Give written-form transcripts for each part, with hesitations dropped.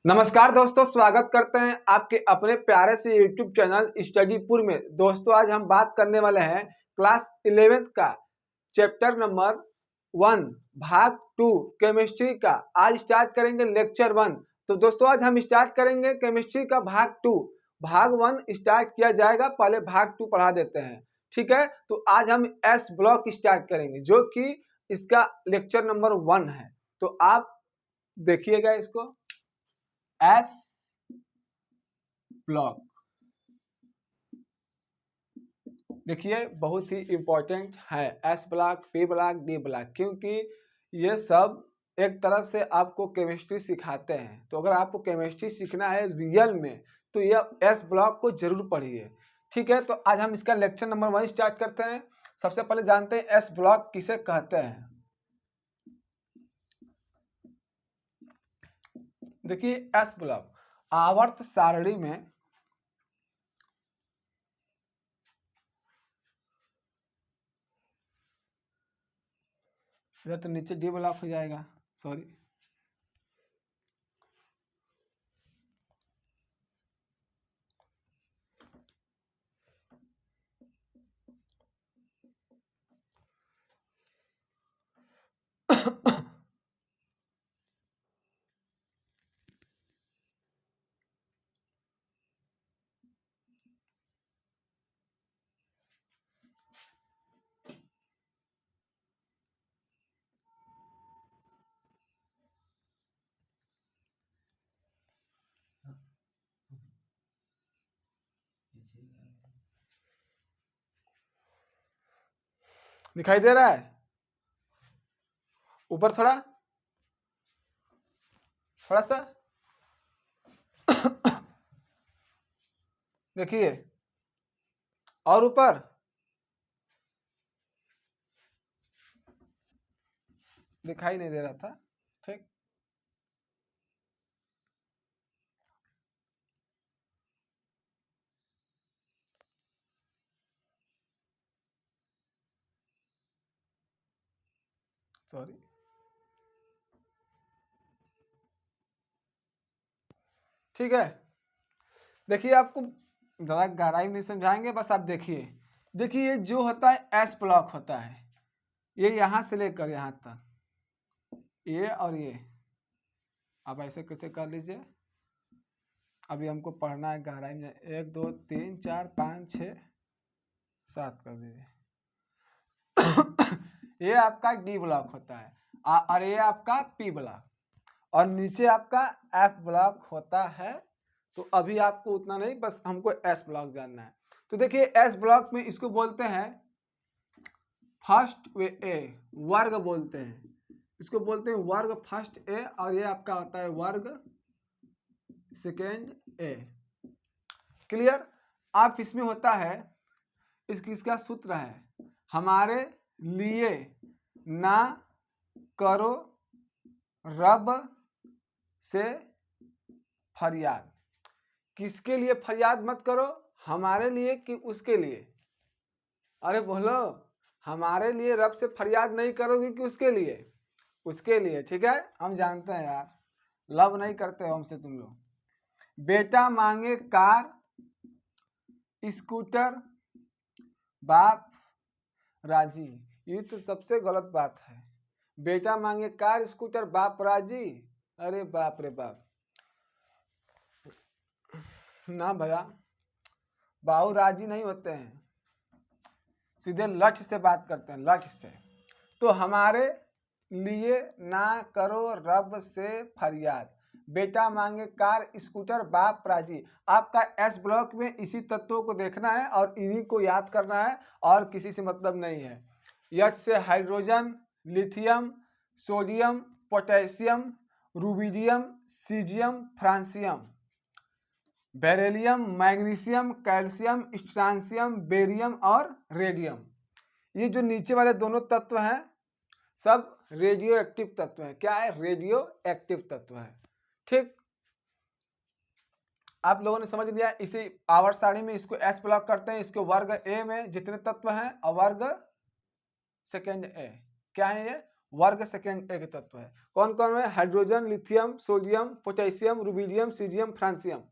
नमस्कार दोस्तों, स्वागत करते हैं आपके अपने प्यारे से यूट्यूब चैनल स्टडीपुर में। दोस्तों आज हम बात करने वाले हैं क्लास 11th का चैप्टर नंबर 1 भाग 2 केमिस्ट्री का। आज स्टार्ट करेंगे लेक्चर 1। तो दोस्तों आज हम स्टार्ट करेंगे केमिस्ट्री का भाग 2। भाग 1 स्टार्ट किया जाएगा, पहले भाग 2 पढ़ा देते हैं, ठीक है। तो आज हम एस ब्लॉक स्टार्ट करेंगे जो कि इसका लेक्चर नंबर 1 है। तो आप देखिएगा इसको, एस ब्लॉक देखिए बहुत ही इंपॉर्टेंट है। S block, P block, D block, क्योंकि ये सब एक तरह से आपको केमिस्ट्री सिखाते हैं। तो अगर आपको केमिस्ट्री सीखना है रियल में तो ये एस ब्लॉक को जरूर पढ़िए, ठीक है। तो आज हम इसका लेक्चर नंबर 1 स्टार्ट करते हैं। सबसे पहले जानते हैं एस ब्लॉक किसे कहते हैं। देखिए एस ब्लॉक आवर्त सारणी में तो नीचे डी ब्लॉक हो जाएगा, सॉरी। दिखाई दे रहा है ऊपर थोड़ा थोड़ा सा देखिए, और ऊपर दिखाई नहीं दे रहा था, ठीक। सॉरी, ठीक है। देखिए आपको ज़्यादा गहराई में नहीं समझाएंगे, बस आप देखिए। देखिए ये जो होता है एस ब्लॉक होता है, ये यहाँ से लेकर यहाँ तक, ये और ये। आप ऐसे कैसे कर लीजिए, अभी हमको पढ़ना है गहराई में। 1 2 3 4 5 6 7 कर दीजिए। ये आपका डी ब्लॉक होता है और ये आपका पी ब्लॉक, और नीचे आपका एफ ब्लॉक होता है। तो अभी आपको उतना नहीं, बस हमको एस ब्लॉक जानना है। तो देखिए एस ब्लॉक में इसको बोलते हैं फर्स्ट ए, वर्ग बोलते हैं इसको, बोलते हैं वर्ग फर्स्ट ए, और ये आपका होता है वर्ग सेकेंड ए। क्लियर। आप इसमें होता है इसका सूत्र है, हमारे लिए ना करो रब से फरियाद। किसके लिए फरियाद मत करो, हमारे लिए कि उसके लिए? अरे बोलो, हमारे लिए रब से फरियाद नहीं करोगे कि उसके लिए? उसके लिए, ठीक है। हम जानते हैं यार, लव नहीं करते हो हमसे तुम लोग। बेटा मांगे कार स्कूटर बाप राजी, ये तो सबसे गलत बात है। बेटा मांगे कार स्कूटर बाप राजी, अरे बाप रे बाप, ना भैया, बाबू राजी नहीं होते हैं, सीधे लठ से बात करते हैं, लठ से। तो हमारे लिए ना करो रब से फरियाद, बेटा मांगे कार स्कूटर बाप राजी। आपका एस ब्लॉक में इसी तत्वों को देखना है और इन्हीं को याद करना है, और किसी से मतलब नहीं है। एच से hydrogen, lithium, sodium, potassium, rubidium, caesium, francium, beryllium, magnesium, calcium, strontium, barium और रेडियम। ये जो नीचे वाले दोनों तत्व हैं सब रेडियो एक्टिव तत्व है। क्या है? रेडियो एक्टिव तत्व है, ठीक। आप लोगों ने समझ लिया। इसी आवर्त सारणी में इसको एस ब्लॉक करते हैं। इसको वर्ग ए में जितने तत्व हैं और वर्ग सेकेंड ए, क्या है ये? वर्ग सेकेंड एक तत्व है। कौन कौन है? Hydrogen, lithium, sodium, potassium, rubidium, caesium, francium.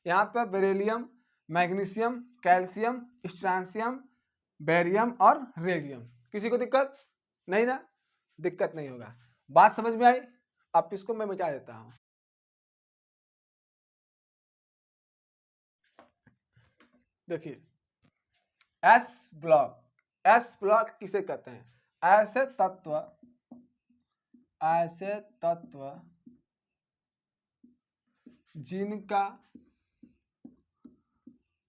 यहाँ पर beryllium, magnesium, calcium, strontium, barium और रेडियम। किसी को दिक्कत नहीं ना? दिक्कत नहीं होगा। बात समझ में आई? अब इसको मैं मिटा देता हूँ। देखिए एस ब्लॉक किसे कहते हैं? ऐसे तत्व जिनका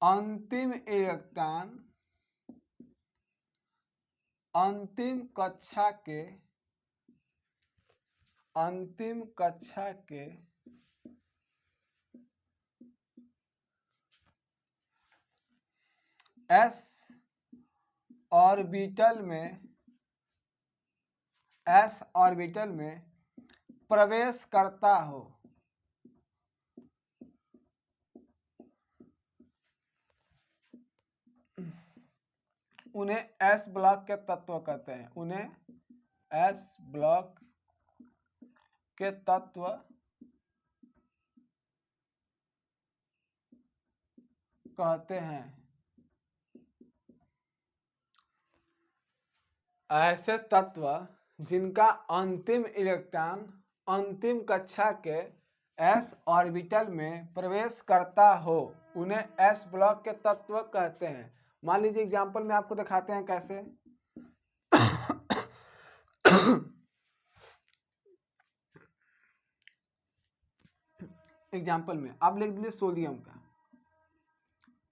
अंतिम इलेक्ट्रॉन अंतिम कक्षा के s ऑर्बिटल में प्रवेश करता हो, उन्हें एस ब्लॉक के तत्व कहते हैं। उन्हें एस ब्लॉक के तत्व कहते हैं। ऐसे तत्व जिनका अंतिम इलेक्ट्रॉन अंतिम कक्षा के एस ऑर्बिटल में प्रवेश करता हो, उन्हें एस ब्लॉक के तत्व कहते हैं। मान लीजिए एग्जांपल में आपको दिखाते हैं कैसे। एग्जांपल में आप लिख दीजिए सोडियम का।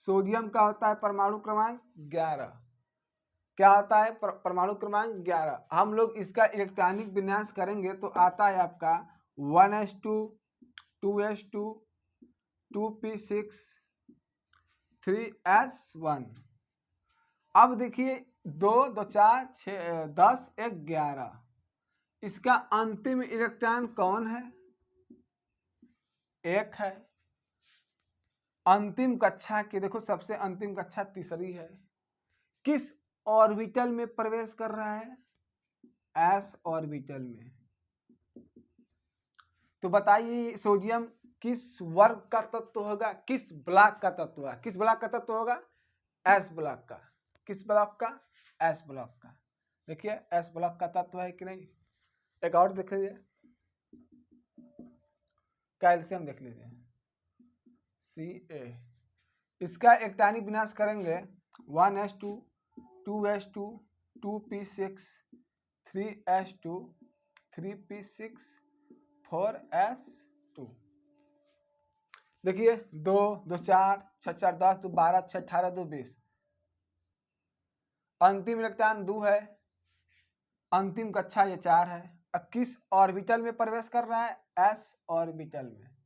सोडियम का होता है परमाणु क्रमांक 11। क्या होता है? परमाणु क्रमांक 11। हम लोग इसका इलेक्ट्रॉनिक विन्यास करेंगे तो आता है आपका 1s2 2s2 2p6 3s1। अब देखिए 2 2 4 6 10 1 11। इसका अंतिम इलेक्ट्रॉन कौन है? 1 है। अंतिम कक्षा की देखो, सबसे अंतिम कक्षा तीसरी है। किस ऑर्बिटल में प्रवेश कर रहा है? एस ऑर्बिटल में। तो बताइए सोडियम किस वर्ग का तत्व होगा? किस ब्लॉक का तत्व है? किस ब्लॉक का तत्व होगा? एस ब्लॉक का। किस ब्लॉक का? एस ब्लॉक का। देखिए एस ब्लॉक का तत्व है कि नहीं। एक और देख लीजिए, कैल्शियम देख लीजिए Ca। इसका इलेक्ट्रॉनिक विन्यास करेंगे 1s2 2s2 2p6 3s2 3p6 4s2। देखिए 2 2 4 6 4 10 2 12 6 18 2 20। अंतिम इलेक्ट्रॉन 2 है, अंतिम कक्षा ये 4 है। अब किस ऑर्बिटल में प्रवेश कर रहा है? एस ऑर्बिटल में।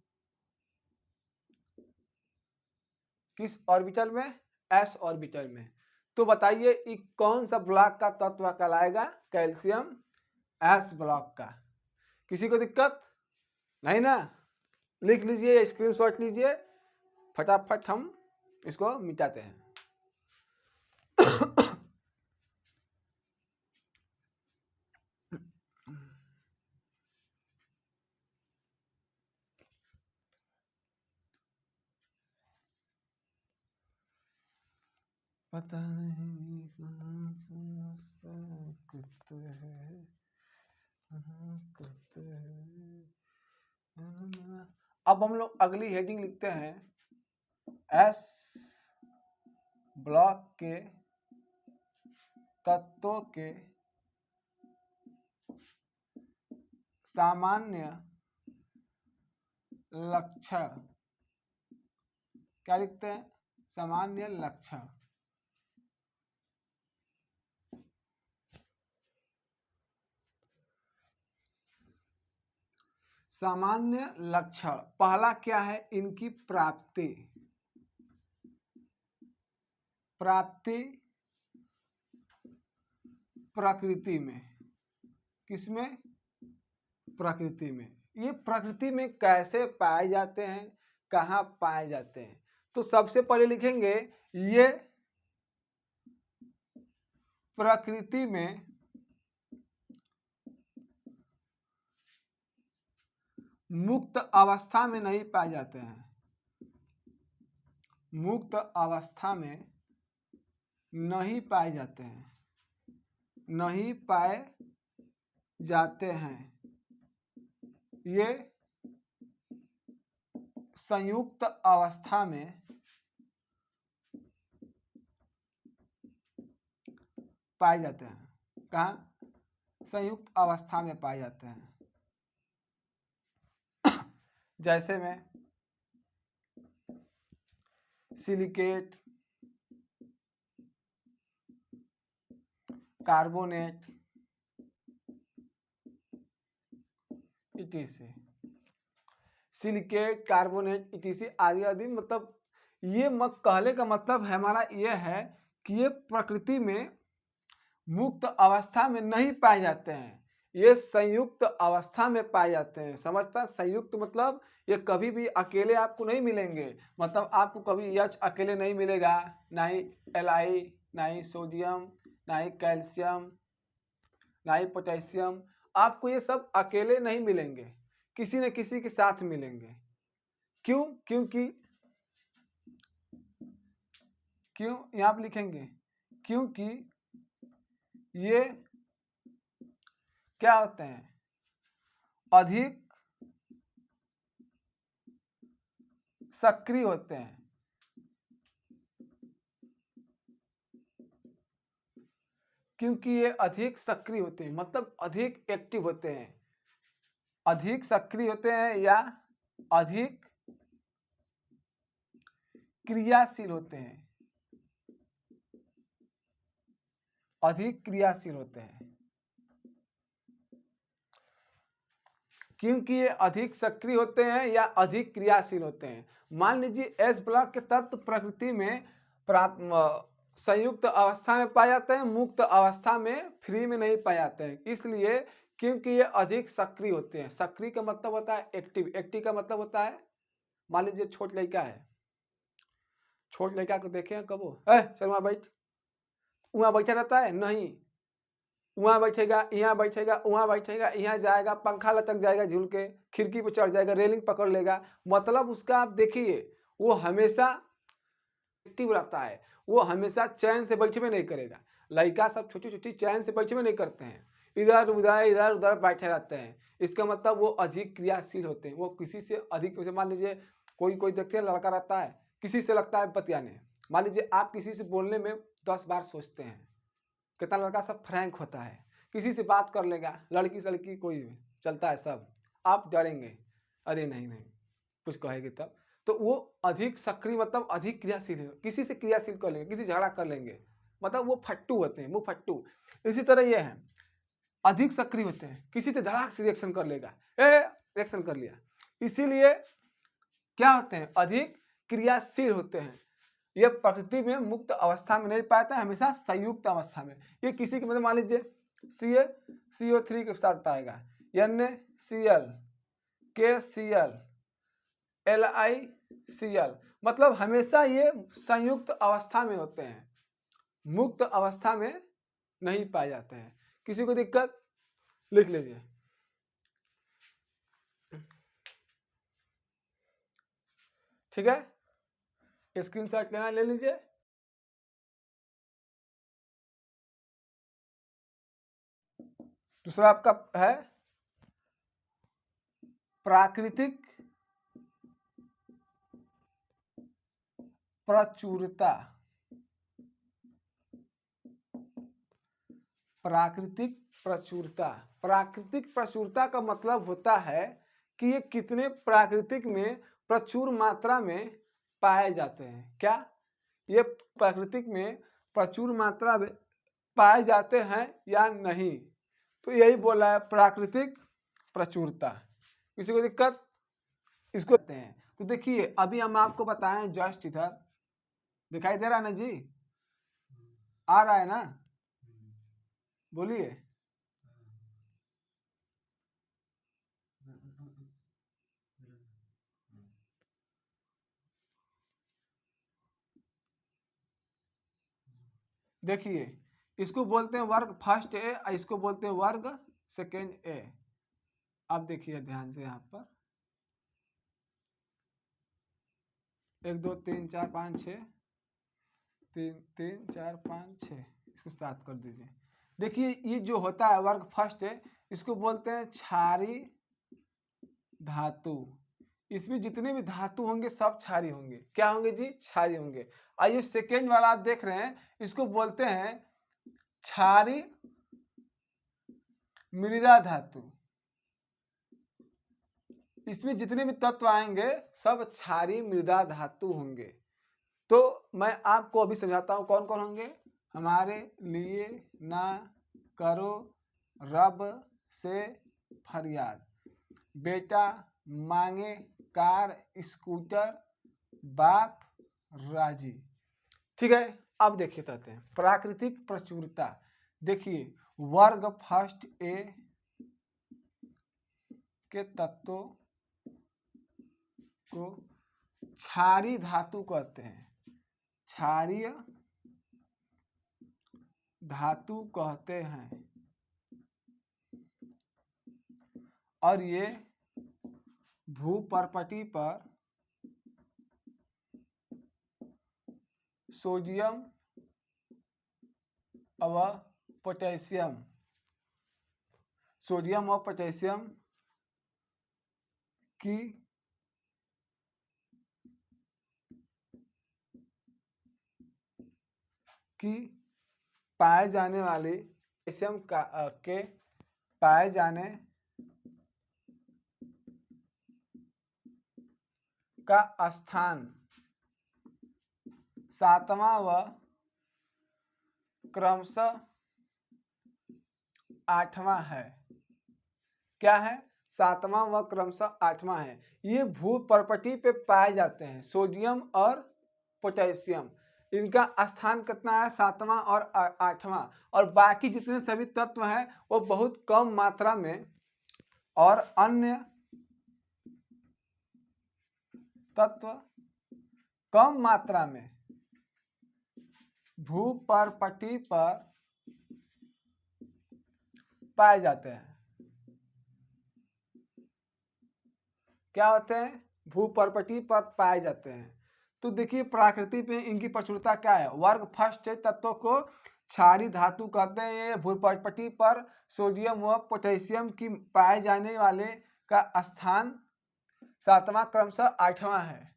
किस ऑर्बिटल में? एस ऑर्बिटल में। तो बताइए ये कौन सा ब्लॉक का तत्व कहलाएगा? कैल्शियम एस ब्लॉक का। किसी को दिक्कत नहीं ना? लिख लीजिए, स्क्रीनशॉट लीजिए, फटाफट हम इसको मिटाते हैं। पता नहीं कहाँ से करते हैं, करते हैं। अब हम लोग अगली हेडिंग लिखते हैं, एस ब्लॉक के तत्वों के सामान्य लक्षण। क्या लिखते हैं? सामान्य लक्षण। सामान्य लक्षण पहला क्या है? इनकी प्राप्ति। प्रकृति में। किसमें? प्रकृति में। ये प्रकृति में कैसे पाए जाते हैं, कहाँ पाए जाते हैं? तो सबसे पहले लिखेंगे ये प्रकृति में मुक्त अवस्था में नहीं पाए जाते हैं, मुक्त अवस्था में नहीं पाए जाते हैं, नहीं पाए जाते हैं, ये संयुक्त अवस्था में पाए जाते हैं। कहाँ? संयुक्त अवस्था में पाए जाते हैं। जैसे में silicate, carbonate, etc., silicate, carbonate, etc. आदि आदि। मतलब ये मत कहने का मतलब है हमारा ये है कि ये प्रकृति में मुक्त अवस्था में नहीं पाए जाते हैं, ये संयुक्त अवस्था में पाए जाते हैं। समझता? संयुक्त मतलब ये कभी भी अकेले आपको नहीं मिलेंगे। मतलब आपको कभी H अकेले नहीं मिलेगा, ना ही Li, ना ही सोडियम, ना ही कैल्शियम, ना ही पोटेशियम। आपको ये सब अकेले नहीं मिलेंगे, किसी न किसी के साथ मिलेंगे। क्यों? क्यों यहाँ पे लिखेंगे? क्योंकि ये क्या होते हैं? अधिक सक्रिय होते हैं। क्योंकि ये अधिक सक्रिय होते हैं, मतलब अधिक एक्टिव होते हैं, अधिक सक्रिय होते हैं या अधिक क्रियाशील होते हैं, अधिक क्रियाशील होते हैं। क्योंकि ये अधिक सक्रिय होते हैं या अधिक क्रियाशील होते हैं। मान लीजिए एस ब्लॉक के तत्व प्रकृति में संयुक्त अवस्था में पाए जाते हैं, मुक्त अवस्था में फ्री में नहीं पाए जाते हैं। इसलिए क्योंकि ये अधिक सक्रिय होते हैं। सक्रिय का मतलब होता है एक्टिव, एक्टिव का मतलब होता है, मान लीजिए छोट लड़का है, छोट लड़का को देखे कबो चल वहां बैठ, वहां बैठा रहता है? नहीं, वहां बैठेगा, यहाँ बैठेगा, वहां बैठेगा, यहाँ जाएगा, पंखा लटक जाएगा, झूल के खिड़की पर चढ़ जाएगा, रेलिंग पकड़ लेगा। मतलब उसका आप देखिए वो हमेशा एक्टिव रहता है, वो हमेशा चैन से बैठे में नहीं करेगा। लड़का सब छोटी छोटी चैन से बैठे में नहीं करते हैं, इधर उधर बैठे रहते हैं। इसका मतलब वो अधिक क्रियाशील होते हैं, वो किसी से अधिक। मान लीजिए कोई देखते हैं लड़का रहता है, किसी से लगता है बतियाने। मान लीजिए आप किसी से बोलने में 10 बार सोचते हैं। कितना लड़का सब फ्रैंक होता है, किसी से बात कर लेगा, लड़की सड़की कोई भी चलता है सब। आप डरेंगे, अरे नहीं कुछ कहेगी तब। तो वो अधिक सक्रिय मतलब अधिक क्रियाशील है, किसी से क्रियाशील कर लेंगे, किसी झगड़ा कर लेंगे, मतलब वो फट्टू होते हैं, वो फट्टू। इसी तरह ये है, अधिक सक्रिय होते हैं, किसी से धड़ाक से रिएक्शन कर लेगा, रिएक्शन कर लिया। इसीलिए क्या होते हैं? अधिक क्रियाशील होते हैं। ये प्रकृति में मुक्त अवस्था में नहीं पाता है, हमेशा संयुक्त अवस्था में। ये किसी के मतलब मान लीजिए CO3 के साथ पाएगा, NaCl, KCl, LiCl। मतलब हमेशा ये संयुक्त अवस्था में होते हैं, मुक्त अवस्था में नहीं पाए जाते हैं। किसी को दिक्कत? लिख लीजिए। ठीक है, स्क्रीनशॉट लेना ले लीजिए। दूसरा आपका है प्राकृतिक प्रचुरता। प्राकृतिक प्रचुरता, प्राकृतिक प्रचुरता का मतलब होता है कि ये कितने प्राकृतिक में प्रचुर मात्रा में पाए जाते हैं। क्या ये प्राकृतिक में प्रचुर मात्रा में पाए जाते हैं या नहीं? तो यही बोला है प्राकृतिक प्रचुरता। किसी को दिक्कत? इसको कहते हैं। तो देखिए अभी हम आपको बताएं, जस्ट इधर दिखाई दे रहा है ना जी? आ रहा है ना? बोलिए। देखिए इसको बोलते हैं वर्ग फर्स्ट ए, इसको बोलते हैं वर्ग सेकेंड ए। अब देखिए ध्यान से यहाँ पर 1 2 3 4 5 6, 3 3 4 5 6, इसको 7 कर दीजिए। देखिए ये जो होता है वर्ग फर्स्ट है, इसको बोलते हैं क्षारी धातु। इसमें जितने भी धातु होंगे सब क्षारी होंगे। क्या होंगे जी? क्षारी होंगे। आइए सेकेंड वाला आप देख रहे हैं, इसको बोलते हैं क्षारी मृदा धातु। इसमें जितने भी तत्व आएंगे सब क्षारी मृदा धातु होंगे। तो मैं आपको अभी समझाता हूं कौन कौन होंगे। हमारे लिए ना करो रब से फरियाद, बेटा मांगे कार स्कूटर, बाप राजी। ठीक है, अब देखिए कहते हैं प्राकृतिक प्रचुरता। देखिए वर्ग फर्स्ट ए के तत्वों को क्षारीय धातु कहते हैं, क्षारीय धातु कहते हैं। और ये भूपर्पटी पर सोडियम व पोटेशियम, सोडियम और पोटेशियम की पाए जाने वाली पोटेशियम के पाए जाने का स्थान 7वां व क्रमशः 8वां है। क्या है? 7वां व क्रमशः 8वां है। ये भूपर्पटी पे पाए जाते हैं सोडियम और पोटेशियम। इनका स्थान कितना है? 7वां और 8वां। और बाकी जितने सभी तत्व हैं वो बहुत कम मात्रा में और अन्य तत्व कम मात्रा में भूपर्पटी पर पाए जाते हैं। क्या होते हैं? भूपर्पटी पर पाए जाते हैं। तो देखिए प्रकृति पे इनकी प्रचुरता क्या है। वर्ग फर्स्ट तत्वों को क्षारीय धातु कहते हैं। ये भूपर्पटी पर सोडियम व पोटेशियम की पाए जाने वाले का स्थान 7वां क्रमशः 8वां है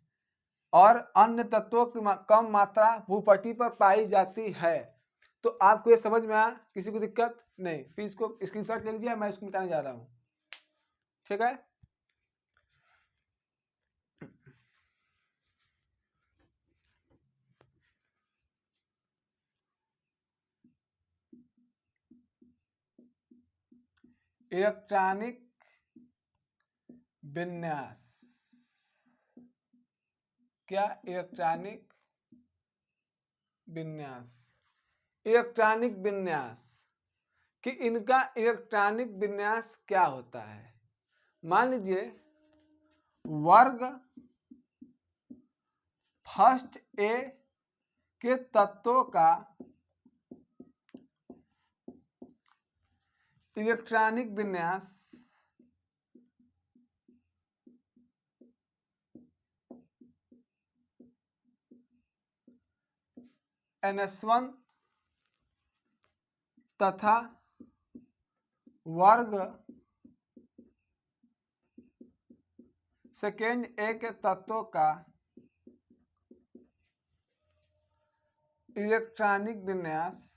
और अन्य तत्वों की कम मात्रा भूपट्टी पर पाई जाती है। तो आपको ये समझ में आया? किसी को दिक्कत नहीं? फिर इसको स्क्रीनशॉट ले लीजिए, मैं इसको मिटाने जा रहा हूँ। ठीक है, इलेक्ट्रॉनिक विन्यास। क्या? इलेक्ट्रॉनिक विन्यास। इलेक्ट्रॉनिक विन्यास कि इनका इलेक्ट्रॉनिक विन्यास क्या होता है। मान लीजिए वर्ग फर्स्ट ए के तत्वों का इलेक्ट्रॉनिक विन्यास NS1 तथा वर्ग सेकेंड ए के तत्वों का इलेक्ट्रॉनिक विन्यास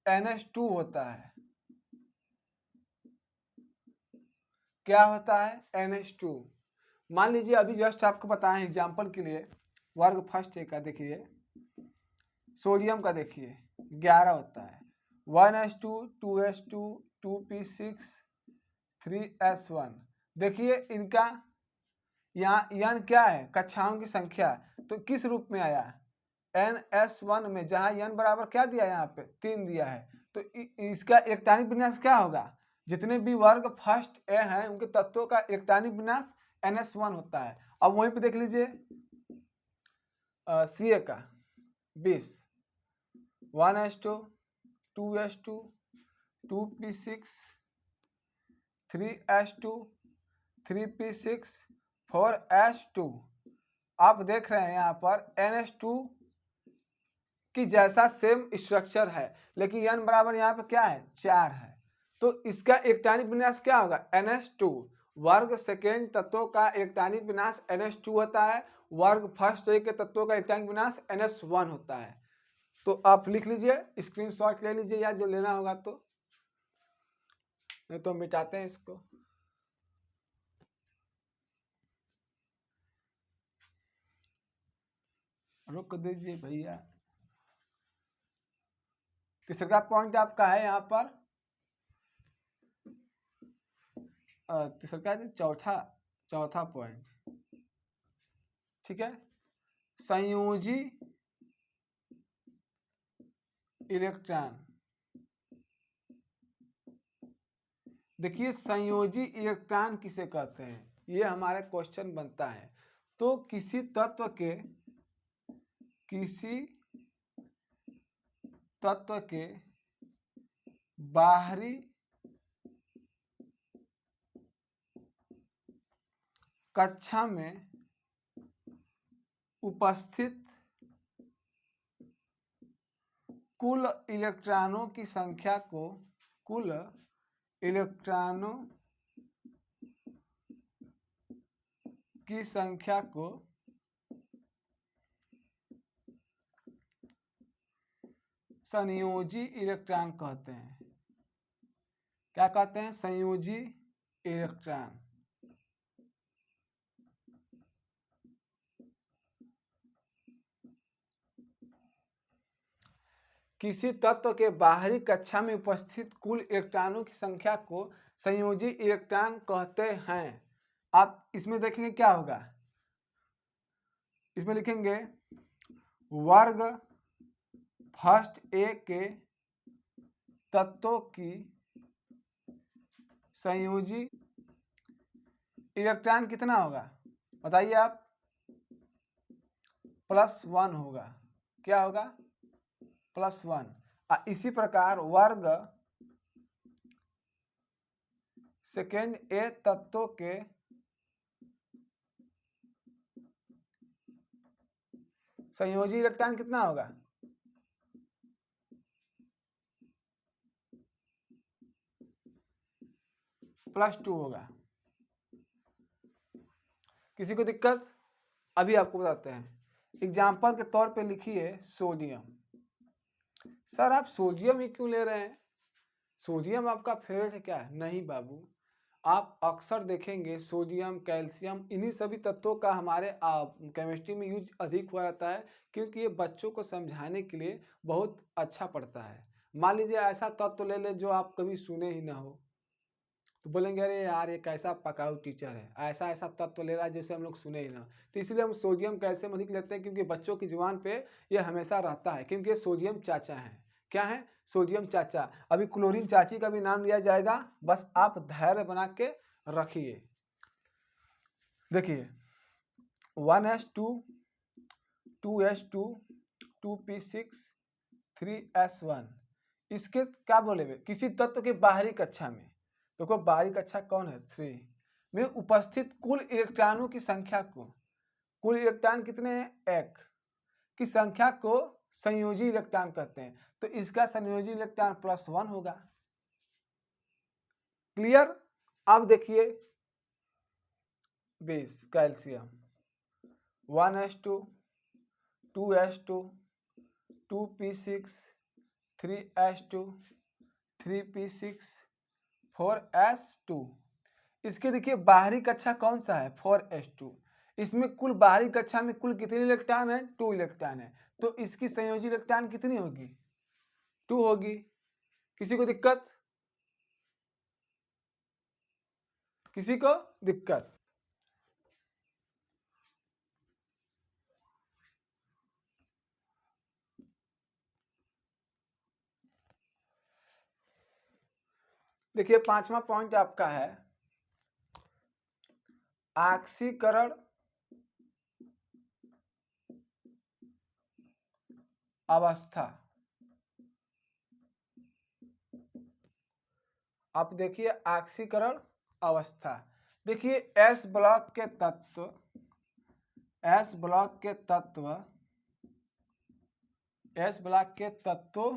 NH2 होता है। क्या होता है? NH2। मान लीजिए अभी जस्ट आपको बताएं एग्जाम्पल के लिए, वर्ग फर्स्ट का देखिए, सोडियम का देखिए 11 होता है, 1s2 2s2 2p6 3s1। देखिए इनका यहाँ n क्या है? कक्षाओं की संख्या। तो किस रूप में आया? NS1 में, जहाँ n बराबर क्या दिया है? यहाँ पे 3 दिया है। तो इसका इलेक्ट्रॉनिक विन्यास क्या होगा? जितने भी वर्ग फर्स्ट ए हैं उनके तत्वों का इलेक्ट्रॉनिक विन्यास NS1 होता है। अब वहीं पे देख लीजिए Ca का 20, 1s2 2s2 2p6 3s2 3p6 4s2। आप देख रहे हैं यहाँ पर NH2 की जैसा सेम स्ट्रक्चर है, लेकिन n बराबर यहाँ पे क्या है 4 है। तो इसका इलेक्ट्रॉनिक विन्यास क्या होगा NH2। वर्ग सेकेंड तत्वों का इलेक्ट्रॉनिक विन्यास NH2 होता है, वर्ग फर्स्ट के तत्वों का इलेक्ट्रॉनिक विन्यास NH1 होता है। तो आप लिख लीजिए, स्क्रीनशॉट ले लीजिए या जो लेना होगा, तो नहीं तो मिटाते हैं इसको। रुक दीजिए भैया। तीसरा पॉइंट आपका है यहाँ पर तीसरा चौथा पॉइंट, ठीक है, संयोजी इलेक्ट्रॉन। देखिए संयोजी इलेक्ट्रॉन किसे कहते हैं, ये हमारा क्वेश्चन बनता है। तो किसी तत्व के बाहरी कक्षा में उपस्थित कुल इलेक्ट्रॉनों की संख्या को संयोजी इलेक्ट्रॉन कहते हैं। क्या कहते हैं? संयोजी इलेक्ट्रॉन। किसी तत्व के बाहरी कक्षा में उपस्थित कुल इलेक्ट्रॉनों की संख्या को संयोजी इलेक्ट्रॉन कहते हैं। आप इसमें देखेंगे क्या होगा, इसमें लिखेंगे वर्ग फर्स्ट ए के तत्वों की संयोजी इलेक्ट्रॉन कितना होगा बताइए आप, +1 होगा। क्या होगा? +1। इसी प्रकार वर्ग सेकेंड ए तत्वों के संयोजी इलेक्ट्रॉन कितना होगा? +2 होगा। किसी को दिक्कत? अभी आपको बताते हैं। एग्जाम्पल के तौर पे लिखिए सोडियम। सर आप सोडियम ही क्यों ले रहे हैं? सोडियम आपका फेवरेट है क्या? नहीं बाबू, आप अक्सर देखेंगे सोडियम, कैल्शियम, इन्हीं सभी तत्वों का हमारे केमिस्ट्री में यूज अधिक हुआ रहता है, क्योंकि ये बच्चों को समझाने के लिए बहुत अच्छा पड़ता है। मान लीजिए ऐसा तत्व ले ले जो आप कभी सुने ही ना हो, तो बोलेंगे अरे यार ये कैसा पकाऊ टीचर है, ऐसा ऐसा तत्व ले रहा है जैसे हम लोग सुने ही ना। तो इसलिए हम सोडियम कैल्शियम अधिक लेते हैं, क्योंकि बच्चों की जुबान पे ये हमेशा रहता है, क्योंकि ये सोडियम चाचा है। क्या है? सोडियम चाचा। अभी क्लोरीन चाची का भी नाम लिया जाएगा, बस आप धैर्य बना के रखिए। देखिए 1s2 2s2 2p6 3s1, इसके क्या बोले हुए? किसी तत्व के बाहरी कक्षा में, देखो बाहरी कक्षा कौन है? 3 में उपस्थित कुल इलेक्ट्रॉनों की संख्या को, कुल इलेक्ट्रॉन कितने हैं? 1 की संख्या को संयोजी इलेक्ट्रॉन कहते हैं। तो इसका संयोजी इलेक्ट्रॉन +1 होगा। क्लियर? अब देखिए 20 calcium 1s2 2s2 2p6 3s2 3p6 4s2। इसके देखिए बाहरी कक्षा कौन सा है? 4s2। इसमें कुल बाहरी कक्षा में कुल कितने इलेक्ट्रॉन है? 2 इलेक्ट्रॉन है। तो इसकी संयोजी इलेक्ट्रॉन कितनी होगी? 2 होगी। किसी को दिक्कत? किसी को दिक्कत? देखिए 5वां पॉइंट आपका है ऑक्सीकरण अवस्था। आप देखिए ऑक्सीकरण अवस्था, देखिए एस ब्लॉक के तत्व, एस ब्लॉक के तत्व, एस ब्लॉक के तत्वों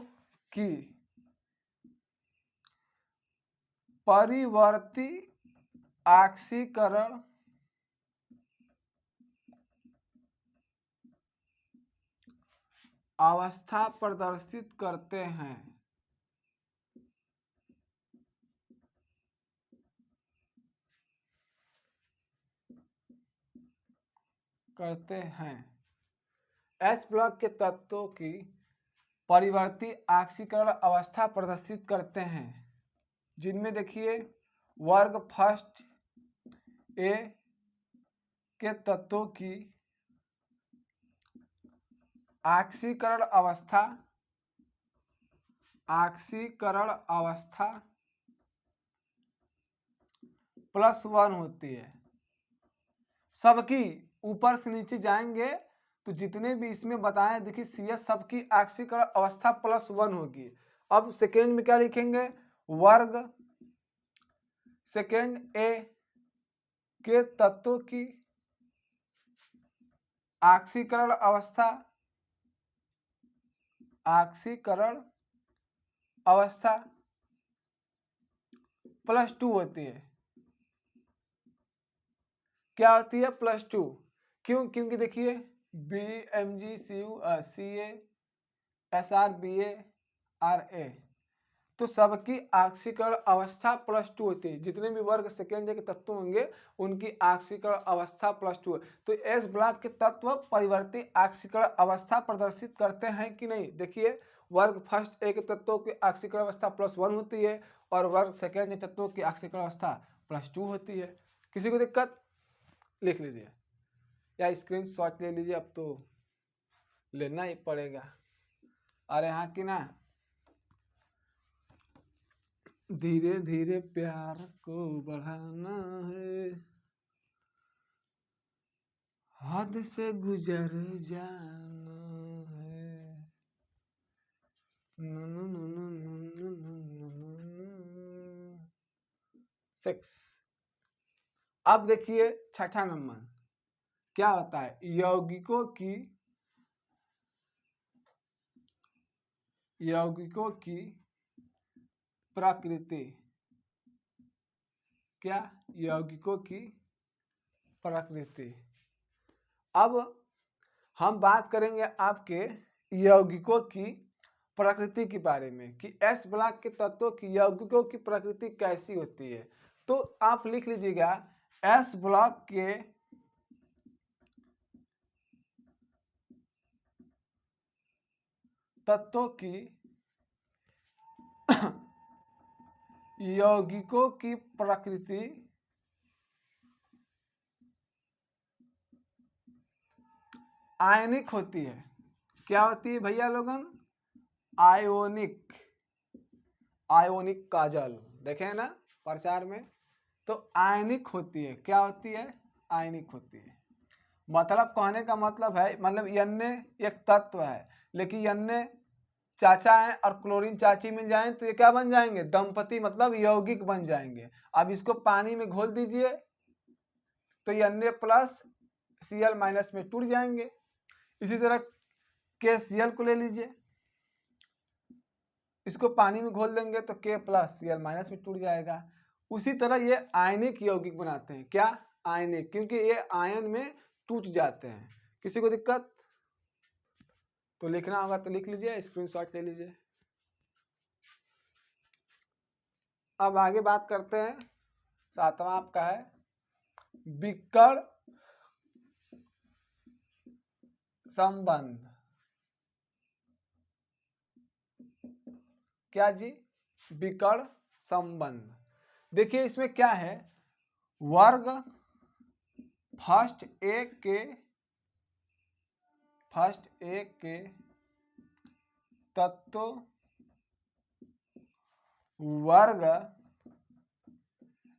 की परिवर्ती ऑक्सीकरण अवस्था प्रदर्शित करते हैं, एच ब्लॉक के तत्वों की परिवर्ती ऑक्सीकरण अवस्था प्रदर्शित करते हैं, जिनमें देखिए वर्ग फर्स्ट ए के तत्वों की ऑक्सीकरण अवस्था, ऑक्सीकरण अवस्था +1 होती है। सबकी ऊपर से नीचे जाएंगे तो जितने भी इसमें बताएं, देखिए CS सबकी ऑक्सीकरण अवस्था +1 होगी। अब सेकेंड में क्या लिखेंगे, वर्ग सेकेंड ए के तत्वों की ऑक्सीकरण अवस्था, ऑक्सीकरण अवस्था +2 होती है। क्या होती है, +2, क्यों, क्योंकि देखिए BMG CA SR BA RA तो सबकी ऑक्सीकरण अवस्था +2 होती है। जितने भी वर्ग सेकेंड के तत्व होंगे उनकी ऑक्सीकरण अवस्था +2 है। तो एस ब्लॉक के तत्व परिवर्ती ऑक्सीकरण अवस्था प्रदर्शित करते हैं कि नहीं, देखिए वर्ग फर्स्ट ए के तत्वों की ऑक्सीकरण अवस्था +1 होती है और वर्ग सेकेंड के तत्वों की ऑक्सीकरण अवस्था +2 होती है। किसी को दिक्कत, लिख लीजिए या स्क्रीनशॉट ले लीजिए, अब तो लेना ही पड़ेगा। अरे हाँ कि ना, धीरे धीरे प्यार को बढ़ाना है, हद से गुजर जाना है। सिक्स। अब देखिए छठा नंबर क्या होता है, यौगिकों की प्रकृति। क्या, यौगिकों की प्रकृति। अब हम बात करेंगे आपके यौगिकों की प्रकृति के बारे में कि एस ब्लॉक के तत्वों की यौगिकों की प्रकृति कैसी होती है। तो आप लिख लीजिएगा एस ब्लॉक के तत्वों की यौगिकों की प्रकृति आयनिक होती है। क्या होती है भैया लोगन, आयोनिक, आयोनिक काजल देखे ना प्रचार में, तो आयनिक होती है। क्या होती है, आयनिक होती है। मतलब कहने का मतलब है, मतलब Na एक तत्व है, लेकिन Na चाचा है और क्लोरीन चाची मिल जाए तो ये क्या बन जाएंगे, दंपति, मतलब यौगिक बन जाएंगे। अब इसको पानी में घोल दीजिए तो Na+ Cl- में टूट जाएंगे। इसी तरह KCl को ले लीजिए, इसको पानी में घोल देंगे तो K+ Cl- में टूट जाएगा। उसी तरह ये आयनिक यौगिक बनाते हैं। क्या, आयनिक, क्योंकि ये आयन में टूट जाते हैं। किसी को दिक्कत तो लिखना होगा तो लिख लीजिए, स्क्रीनशॉट ले लीजिए। अब आगे बात करते हैं, सातवां आपका है विकर्ण संबंध। क्या जी, विकर्ण संबंध। देखिए इसमें क्या है, वर्ग फर्स्ट ए के तत्व वर्ग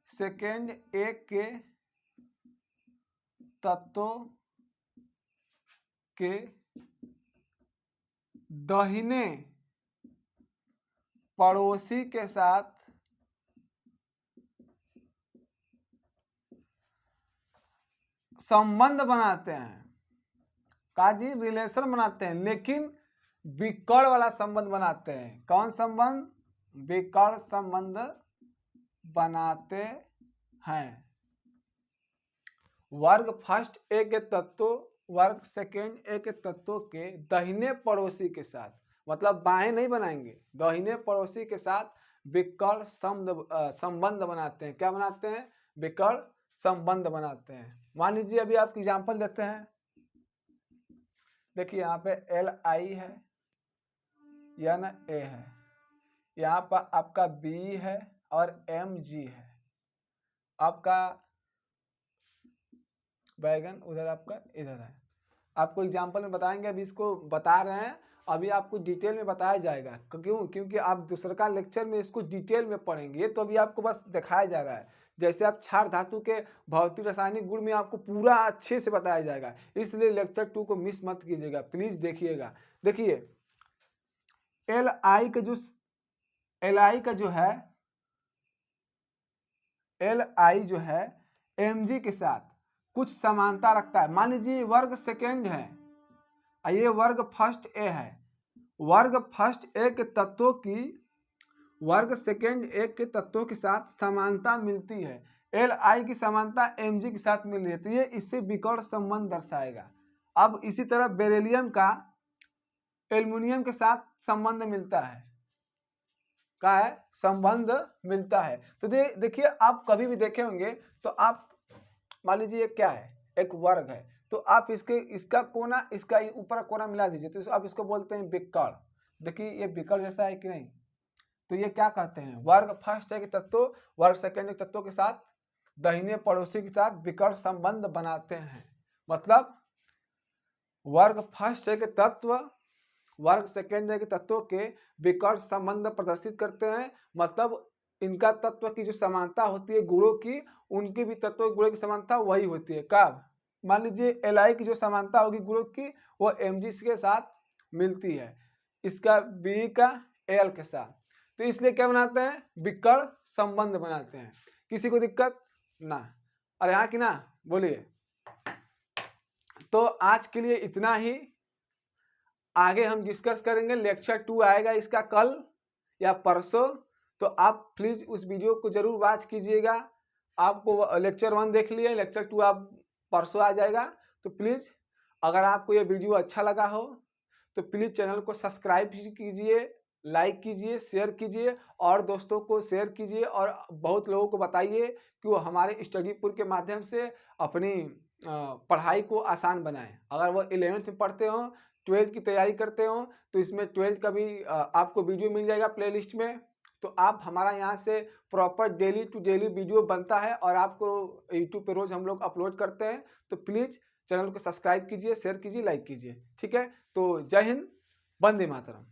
सेकेंड ए के तत्वों के दाहिने पड़ोसी के साथ संबंध बनाते हैं, का जी रिलेशन बनाते हैं, लेकिन विकर्ण वाला संबंध बनाते हैं। कौन संबंध? विकर्ण संबंध बनाते हैं। वर्ग फर्स्ट ए के तत्वों, वर्ग सेकेंड ए के तत्वों के दाहिने पड़ोसी के साथ, मतलब बाएं नहीं बनाएंगे, दाहिने पड़ोसी के साथ विकर्ण संबंध बनाते हैं। क्या बनाते हैं? विकर्ण संबंध बनाते हैं। मान लीजिए अभी आपको एग्जांपल देते हैं। देखिए यहाँ पे एल आई है, एन ए है, यहाँ पर आपका बी है और एम जी है, आपका बैगन उधर, आपका इधर है। आपको एग्जांपल में बताएंगे, अभी इसको बता रहे हैं, अभी आपको डिटेल में बताया जाएगा। क्यों? क्योंकि आप दूसरा लेक्चर में इसको डिटेल में पढ़ेंगे, तो अभी आपको बस दिखाया जा रहा है। जैसे आप क्षार धातु के भौतिक रासायनिक गुण में आपको पूरा अच्छे से बताया जाएगा, इसलिए लेक्चर 2 को मिस मत कीजिएगा, प्लीज देखिएगा। देखिए एल आई का जो है, एल आई जो है एम जी के साथ कुछ समानता रखता है। मान लीजिए वर्ग सेकेंड है, ये वर्ग फर्स्ट ए है, वर्ग फर्स्ट ए के तत्वों की वर्ग सेकेंड ए के तत्वों के साथ समानता मिलती है। एल आई की समानता एम जी के साथ मिल रही है, तो ये इससे विकर्ण संबंध दर्शाएगा। अब इसी तरह बेरिलियम का एल्युमिनियम के साथ संबंध मिलता है, का है संबंध मिलता है। तो देखिए आप कभी भी देखे होंगे तो आप मान लीजिए क्या है, एक वर्ग है, तो आप इसका कोना इसका ऊपर कोना मिला दीजिए, तो आप इसको बोलते हैं विकर्ण। देखिए ये विकर्ण जैसा है कि नहीं? तो ये क्या कहते हैं? वर्ग फर्स्ट के तत्वों वर्ग सेकेंड के तत्वों के साथ दाहिने पड़ोसी के साथ विकर्ण संबंध बनाते हैं। मतलब वर्ग फर्स्ट के तत्व वर्ग सेकेंड के तत्वों के विकर्ण संबंध प्रदर्शित करते हैं। मतलब इनका तत्व की जो समानता होती है गुणों की, उनकी भी तत्व गुणों की समानता वही होती है। कब? मान लीजिए एल आई की जो समानता होगी गुणों की, वो एम जी के साथ मिलती है, इसका बी का एल के साथ। तो इसलिए क्या बनाते हैं? विकर्ण संबंध बनाते हैं। किसी को दिक्कत ना? अरे हाँ कि ना? बोलिए। तो आज के लिए इतना ही, आगे हम डिस्कस करेंगे। लेक्चर 2 आएगा इसका कल या परसों, तो आप प्लीज उस वीडियो को जरूर वॉच कीजिएगा। आपको लेक्चर 1 देख लिए, लेक्चर 2 आप परसों आ जाएगा। तो प्लीज अगर आपको ये वीडियो अच्छा लगा हो तो प्लीज चैनल को सब्सक्राइब कीजिए, लाइक कीजिए, शेयर कीजिए और दोस्तों को शेयर कीजिए, और बहुत लोगों को बताइए कि वो हमारे स्टडी पुर के माध्यम से अपनी पढ़ाई को आसान बनाएं। अगर वो 11th में पढ़ते हो, 12th की तैयारी करते हो, तो इसमें 12th का भी आपको वीडियो मिल जाएगा प्लेलिस्ट में। तो आप हमारा यहाँ से proper daily to daily video बनता है और आपको यूट्यूब पे रोज हम लोग अपलोड करते हैं। तो प्लीज चैनल को सब्सक्राइब कीजिए, शेयर कीजिए, लाइक कीजिए। ठीक है, तो जय हिंद, वंदे मातरम।